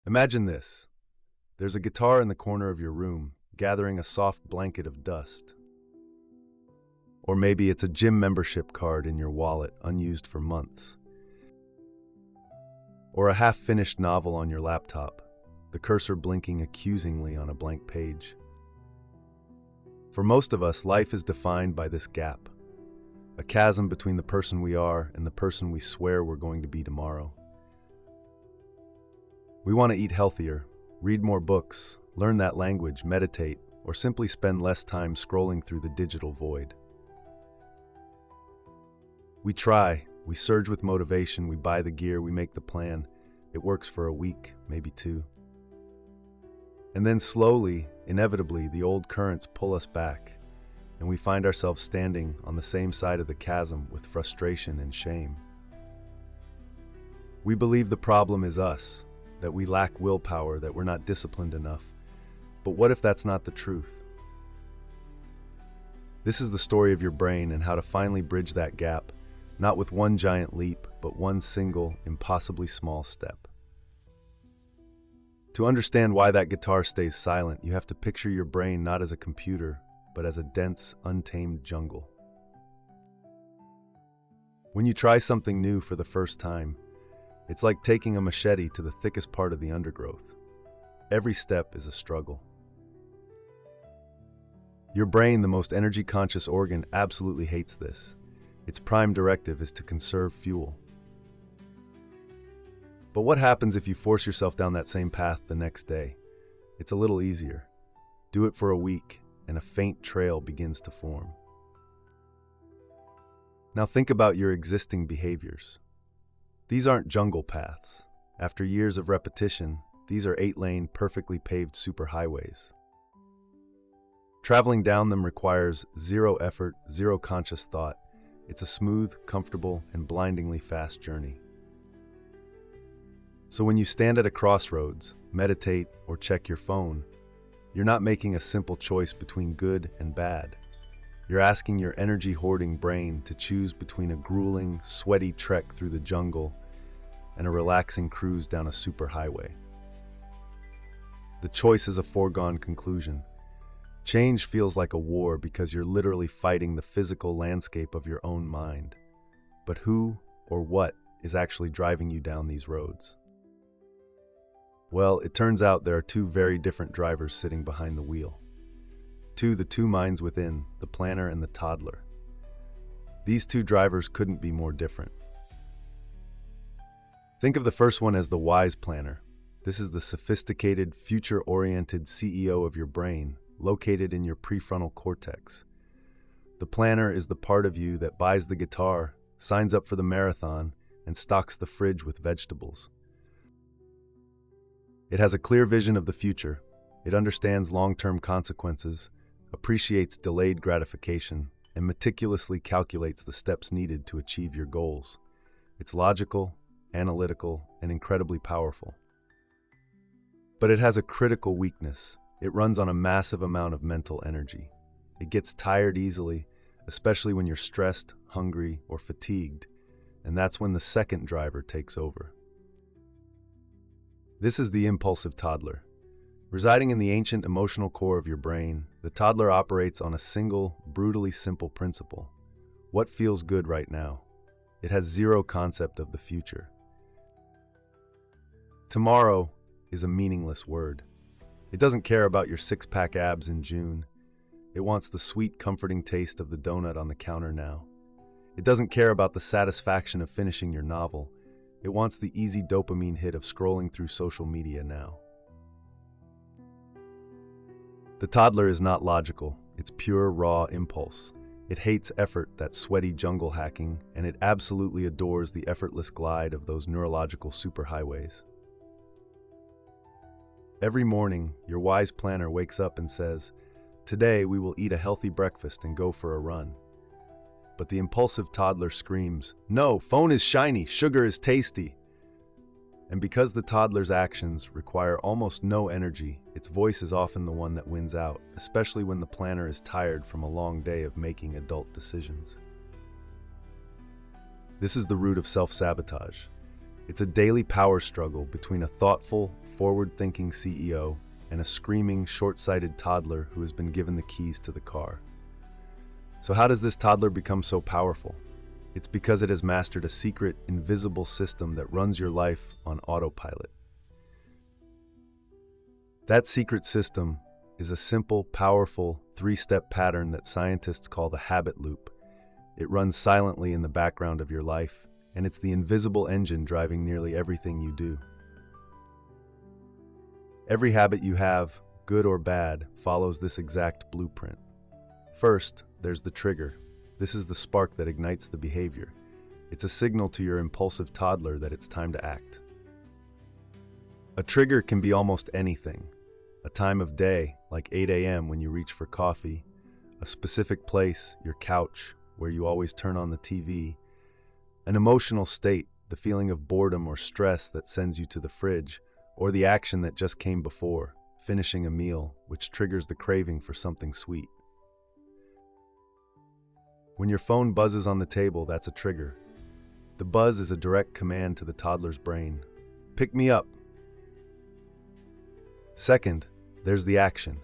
Imagine this. There's a guitar in the corner of your room, gathering a soft blanket of dust. Or maybe it's a gym membership card in your wallet, unused for months. Or a half-finished novel on your laptop, the cursor blinking accusingly on a blank page. For most of us, life is defined by this gap, a chasm between the person we are and the person we swear we're going to be tomorrow. We want to eat healthier, read more books, learn that language, meditate, or simply spend less time scrolling through the digital void. We try, we surge with motivation, we buy the gear, we make the plan. It works for a week, maybe two. And then slowly, inevitably, the old currents pull us back, and we find ourselves standing on the same side of the chasm with frustration and shame. We believe the problem is us, that we lack willpower, that we're not disciplined enough. But what if that's not the truth? This is the story of your brain and how to finally bridge that gap, not with one giant leap, but one single, impossibly small step. To understand why that guitar stays silent, you have to picture your brain not as a computer, but as a dense, untamed jungle. When you try something new for the first time, it's like taking a machete to the thickest part of the undergrowth. Every step is a struggle. Your brain, the most energy-conscious organ, absolutely hates this. Its prime directive is to conserve fuel. But what happens if you force yourself down that same path the next day? It's a little easier. Do it for a week, and a faint trail begins to form. Now think about your existing behaviors. These aren't jungle paths. After years of repetition, these are 8-lane, perfectly paved superhighways. Traveling down them requires zero effort, zero conscious thought. It's a smooth, comfortable, and blindingly fast journey. So when you stand at a crossroads, meditate, or check your phone, you're not making a simple choice between good and bad. You're asking your energy-hoarding brain to choose between a grueling, sweaty trek through the jungle and a relaxing cruise down a superhighway. The choice is a foregone conclusion. Change feels like a war because you're literally fighting the physical landscape of your own mind. But who or what is actually driving you down these roads? Well, it turns out there are two very different drivers sitting behind the wheel. The two minds within, the planner and the toddler. These two drivers couldn't be more different. Think of the first one as the wise planner. This is the sophisticated, future-oriented CEO of your brain, located in your prefrontal cortex. The planner is the part of you that buys the guitar, signs up for the marathon, and stocks the fridge with vegetables. It has a clear vision of the future. It understands long-term consequences, appreciates delayed gratification, and meticulously calculates the steps needed to achieve your goals. It's logical, analytical, and incredibly powerful. But it has a critical weakness. It runs on a massive amount of mental energy. It gets tired easily, especially when you're stressed, hungry, or fatigued, and that's when the second driver takes over. This is the impulsive toddler. Residing in the ancient emotional core of your brain, the toddler operates on a single, brutally simple principle. What feels good right now? It has zero concept of the future. Tomorrow is a meaningless word. It doesn't care about your six-pack abs in June. It wants the sweet, comforting taste of the donut on the counter now. It doesn't care about the satisfaction of finishing your novel. It wants the easy dopamine hit of scrolling through social media now. The toddler is not logical. It's pure, raw impulse. It hates effort, that sweaty jungle hacking, and it absolutely adores the effortless glide of those neurological superhighways. Every morning, your wise planner wakes up and says, "Today we will eat a healthy breakfast and go for a run." But the impulsive toddler screams, "No, phone is shiny, sugar is tasty." And because the toddler's actions require almost no energy, its voice is often the one that wins out, especially when the planner is tired from a long day of making adult decisions. This is the root of self-sabotage. It's a daily power struggle between a thoughtful, forward-thinking CEO and a screaming, short-sighted toddler who has been given the keys to the car. So how does this toddler become so powerful? It's because it has mastered a secret, invisible system that runs your life on autopilot. That secret system is a simple, powerful, three-step pattern that scientists call the habit loop. It runs silently in the background of your life, and it's the invisible engine driving nearly everything you do. Every habit you have, good or bad, follows this exact blueprint. First, there's the trigger. This is the spark that ignites the behavior. It's a signal to your impulsive toddler that it's time to act. A trigger can be almost anything. A time of day, like 8 a.m. when you reach for coffee, a specific place, your couch, where you always turn on the TV, an emotional state, the feeling of boredom or stress that sends you to the fridge, or the action that just came before, finishing a meal, which triggers the craving for something sweet. When your phone buzzes on the table, that's a trigger. The buzz is a direct command to the toddler's brain. Pick me up. Second, there's the action.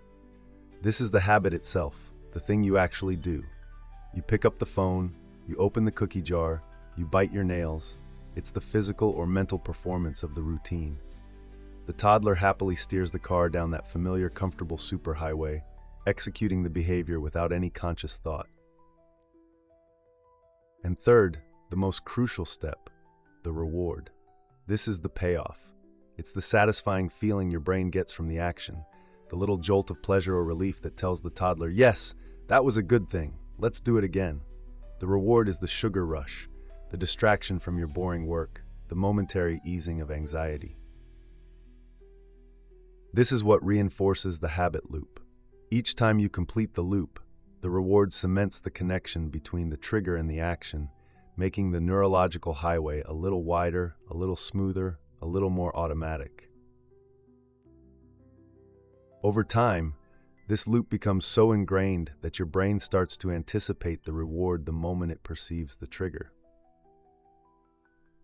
This is the habit itself, the thing you actually do. You pick up the phone, you open the cookie jar, you bite your nails. It's the physical or mental performance of the routine. The toddler happily steers the car down that familiar, comfortable superhighway, executing the behavior without any conscious thought. And third, the most crucial step, the reward. This is the payoff. It's the satisfying feeling your brain gets from the action, the little jolt of pleasure or relief that tells the toddler, yes, that was a good thing, let's do it again. The reward is the sugar rush, the distraction from your boring work, the momentary easing of anxiety. This is what reinforces the habit loop. Each time you complete the loop, the reward cements the connection between the trigger and the action, making the neurological highway a little wider, a little smoother, a little more automatic. Over time, this loop becomes so ingrained that your brain starts to anticipate the reward the moment it perceives the trigger.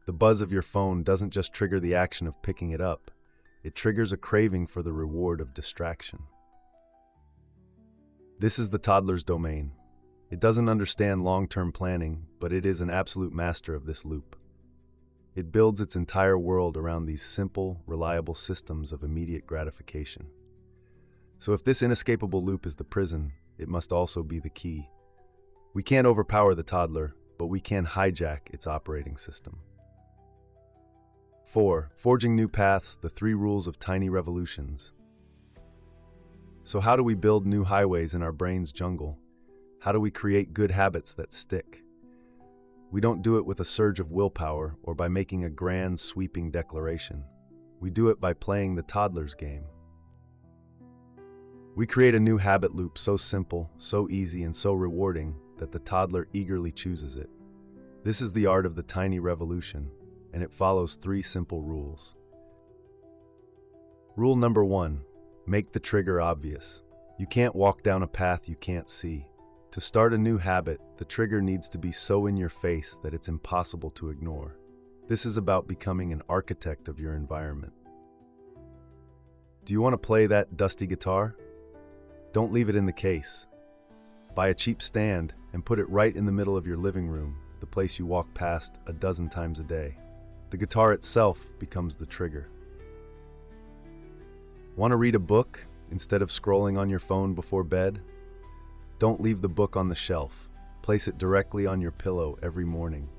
The buzz of your phone doesn't just trigger the action of picking it up, it triggers a craving for the reward of distraction. This is the toddler's domain. It doesn't understand long-term planning, but it is an absolute master of this loop. It builds its entire world around these simple, reliable systems of immediate gratification. So if this inescapable loop is the prison, it must also be the key. We can't overpower the toddler, but we can hijack its operating system. 4. Forging new paths, the 3 rules of tiny revolutions. So how do we build new highways in our brain's jungle? How do we create good habits that stick? We don't do it with a surge of willpower or by making a grand, sweeping declaration. We do it by playing the toddler's game. We create a new habit loop so simple, so easy, and so rewarding that the toddler eagerly chooses it. This is the art of the tiny revolution, and it follows 3 simple rules. Rule number 1, make the trigger obvious. You can't walk down a path you can't see. To start a new habit, the trigger needs to be so in your face that it's impossible to ignore. This is about becoming an architect of your environment. Do you want to play that dusty guitar? Don't leave it in the case. Buy a cheap stand and put it right in the middle of your living room, the place you walk past a dozen times a day. The guitar itself becomes the trigger. Want to read a book instead of scrolling on your phone before bed? Don't leave the book on the shelf. Place it directly on your pillow every morning.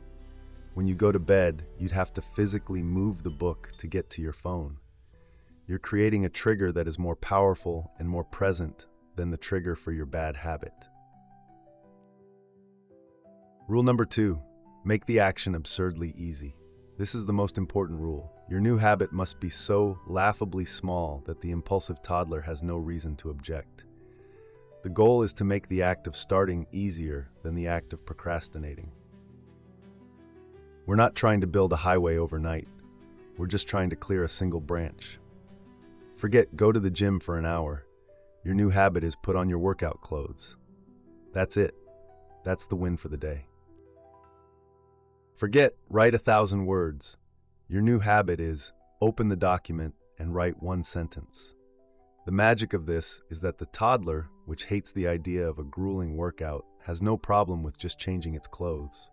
When you go to bed, you'd have to physically move the book to get to your phone. You're creating a trigger that is more powerful and more present than the trigger for your bad habit. Rule number 2, make the action absurdly easy. This is the most important rule. Your new habit must be so laughably small that the impulsive toddler has no reason to object. The goal is to make the act of starting easier than the act of procrastinating. We're not trying to build a highway overnight. We're just trying to clear a single branch. Forget go to the gym for an hour. Your new habit is put on your workout clothes. That's it. That's the win for the day. Forget write 1,000 words. Your new habit is open the document and write one sentence. The magic of this is that the toddler, which hates the idea of a grueling workout, has no problem with just changing its clothes.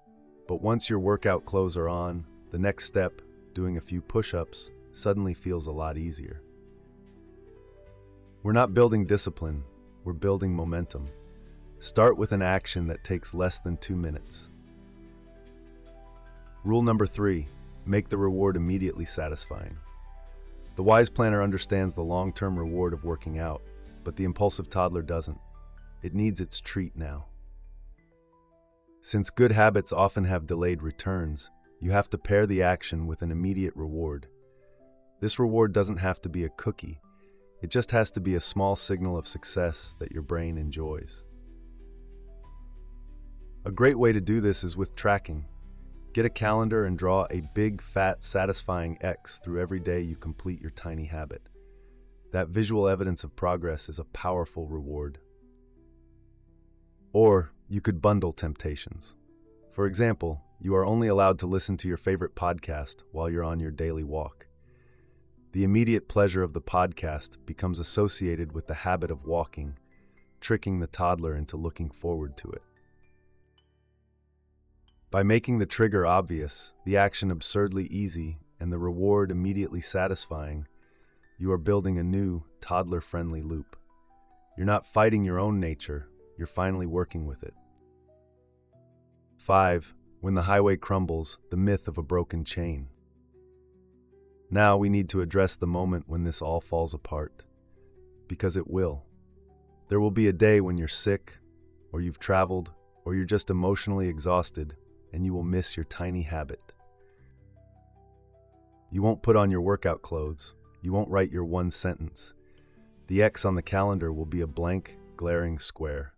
But once your workout clothes are on, the next step, doing a few push-ups, suddenly feels a lot easier. We're not building discipline, we're building momentum. Start with an action that takes less than 2 minutes. Rule number 3, make the reward immediately satisfying. The wise planner understands the long-term reward of working out, but the impulsive toddler doesn't. It needs its treat now. Since good habits often have delayed returns, you have to pair the action with an immediate reward. This reward doesn't have to be a cookie. It just has to be a small signal of success that your brain enjoys. A great way to do this is with tracking. Get a calendar and draw a big, fat, satisfying X through every day you complete your tiny habit. That visual evidence of progress is a powerful reward. Or you could bundle temptations. For example, you are only allowed to listen to your favorite podcast while you're on your daily walk. The immediate pleasure of the podcast becomes associated with the habit of walking, tricking the toddler into looking forward to it. By making the trigger obvious, the action absurdly easy, and the reward immediately satisfying, you are building a new, toddler-friendly loop. You're not fighting your own nature, you're finally working with it. 5. When the highway crumbles, the myth of a broken chain. Now we need to address the moment when this all falls apart. Because it will. There will be a day when you're sick, or you've traveled, or you're just emotionally exhausted, and you will miss your tiny habit. You won't put on your workout clothes. You won't write your one sentence. The X on the calendar will be a blank, glaring square.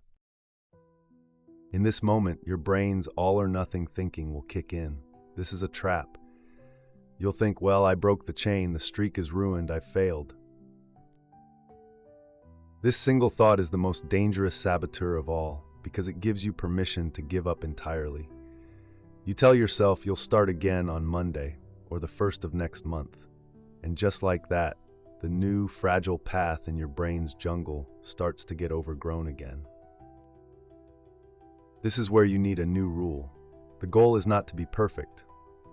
In this moment, your brain's all-or-nothing thinking will kick in. This is a trap. You'll think, well, I broke the chain, the streak is ruined, I've failed. This single thought is the most dangerous saboteur of all, because it gives you permission to give up entirely. You tell yourself you'll start again on Monday, or the 1st of next month. And just like that, the new, fragile path in your brain's jungle starts to get overgrown again. This is where you need a new rule. The goal is not to be perfect.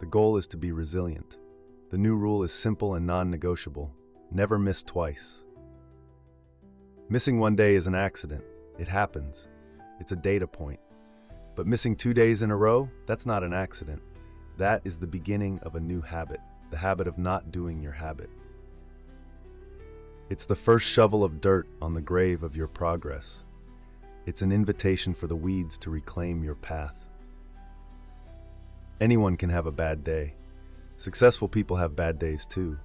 The goal is to be resilient. The new rule is simple and non-negotiable. Never miss twice. Missing one day is an accident. It happens. It's a data point. But missing 2 days in a row, that's not an accident. That is the beginning of a new habit, the habit of not doing your habit. It's the first shovel of dirt on the grave of your progress. It's an invitation for the weeds to reclaim your path. Anyone can have a bad day. Successful people have bad days too.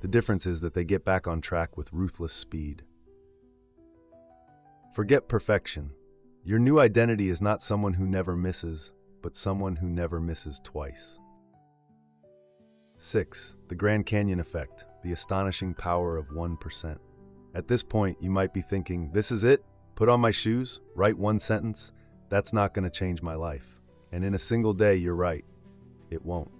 The difference is that they get back on track with ruthless speed. Forget perfection. Your new identity is not someone who never misses, but someone who never misses twice. 6. The Grand Canyon effect, the astonishing power of 1%. At this point, you might be thinking, this is it? Put on my shoes, write one sentence? That's not going to change my life. And in a single day, you're right. It won't.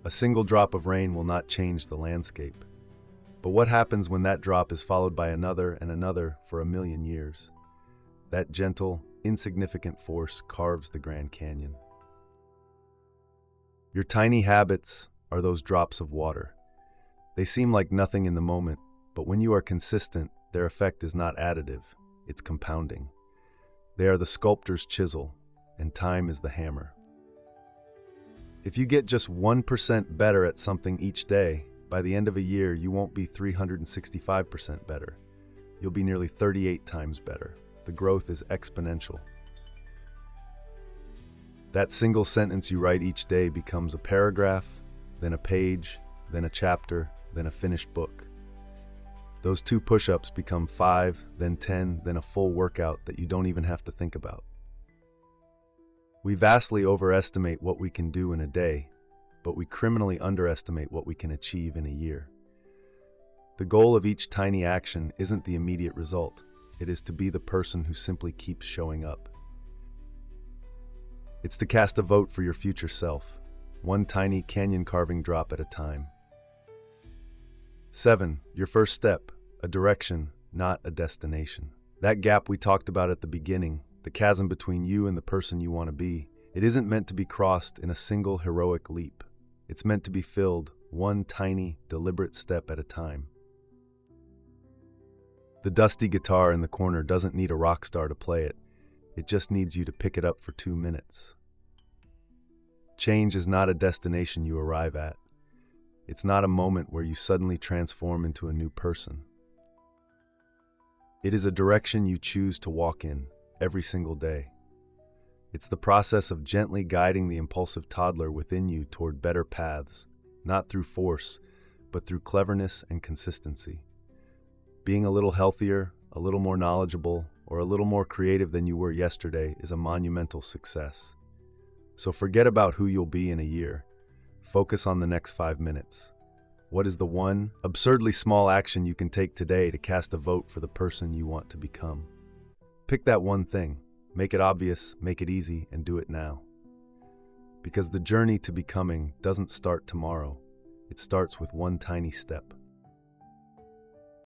A single drop of rain will not change the landscape. But what happens when that drop is followed by another and another for 1,000,000 years? That gentle, insignificant force carves the Grand Canyon. Your tiny habits are those drops of water. They seem like nothing in the moment, but when you are consistent, their effect is not additive, it's compounding. They are the sculptor's chisel, and time is the hammer. If you get just 1% better at something each day, by the end of a year, you won't be 365% better. You'll be nearly 38 times better. The growth is exponential. That single sentence you write each day becomes a paragraph, then a page, then a chapter, then a finished book. Those 2 push-ups become 5, then 10, then a full workout that you don't even have to think about. We vastly overestimate what we can do in a day, but we criminally underestimate what we can achieve in a year. The goal of each tiny action isn't the immediate result. It is to be the person who simply keeps showing up. It's to cast a vote for your future self, one tiny canyon carving drop at a time. 7. Your first step, a direction, not a destination. That gap we talked about at the beginning, the chasm between you and the person you want to be, it isn't meant to be crossed in a single heroic leap. It's meant to be filled one tiny, deliberate step at a time. The dusty guitar in the corner doesn't need a rock star to play it. It just needs you to pick it up for 2 minutes. Change is not a destination you arrive at. It's not a moment where you suddenly transform into a new person. It is a direction you choose to walk in every single day. It's the process of gently guiding the impulsive toddler within you toward better paths, not through force, but through cleverness and consistency. Being a little healthier, a little more knowledgeable, or a little more creative than you were yesterday is a monumental success. So forget about who you'll be in a year. Focus on the next 5 minutes. What is the one absurdly small action you can take today to cast a vote for the person you want to become? Pick that one thing, make it obvious, make it easy, and do it now. Because the journey to becoming doesn't start tomorrow. It starts with one tiny step.